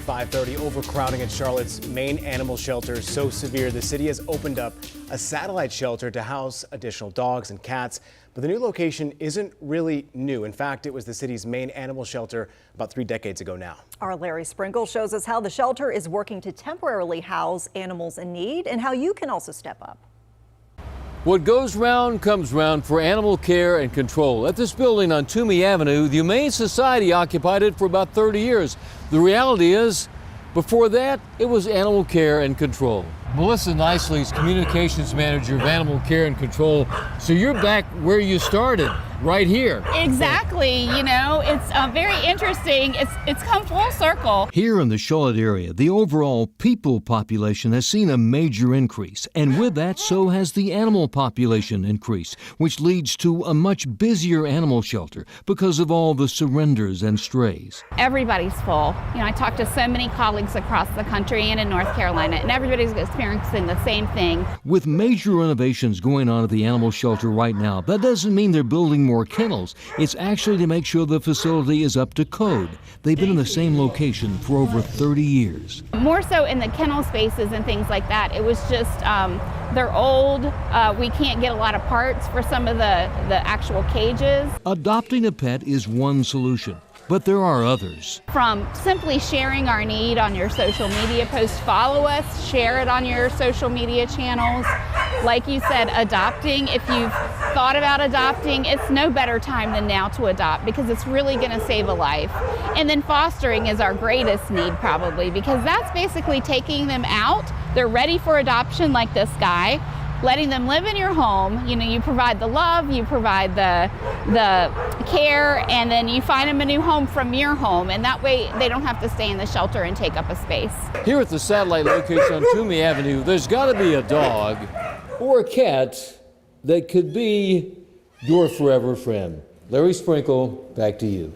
5:30. Overcrowding at Charlotte's main animal shelter is so severe the city has opened up a satellite shelter to house additional dogs and cats. But the new location isn't really new. In fact, it was the city's main animal shelter about 3 decades ago now. Our Larry Sprinkle shows us how the shelter is working to temporarily house animals in need and how you can also step up. What goes round comes round for animal care and control. At this building on Toomey Avenue, the Humane Society occupied it for about 30 years. The reality is, before that, it was animal care and control. Melissa Nicely's communications manager of animal care and control. So you're back where you started, right here. Exactly. You know, it's very interesting. It's come full circle. Here in the Charlotte area, the overall people population has seen a major increase. And with that, so has the animal population increase, which leads to a much busier animal shelter because of all the surrenders and strays. Everybody's full. You know, I talked to so many colleagues across the country and in North Carolina, and everybody's experiencing the same thing. With major renovations going on at the animal shelter right now, that doesn't mean they're building more kennels. It's actually to make sure the facility is up to code. They've been in the same location for over 30 years. More so in the kennel spaces and things like that. It was just, they're old. We can't get a lot of parts for some of the actual cages. Adopting a pet is one solution, but there are others. From simply sharing our need on your social media posts, follow us, share it on your social media channels. Like you said, adopting, if you've thought about adopting, it's no better time than now to adopt because it's really going to save a life. And then fostering is our greatest need probably because that's basically taking them out. They're ready for adoption like this guy. Letting them live in your home. You know, you provide the love, you provide the care, and then you find them a new home from your home, and that way they don't have to stay in the shelter and take up a space. Here at the satellite location on Toomey Avenue, there's got to be a dog or a cat that could be your forever friend. Larry Sprinkle, back to you.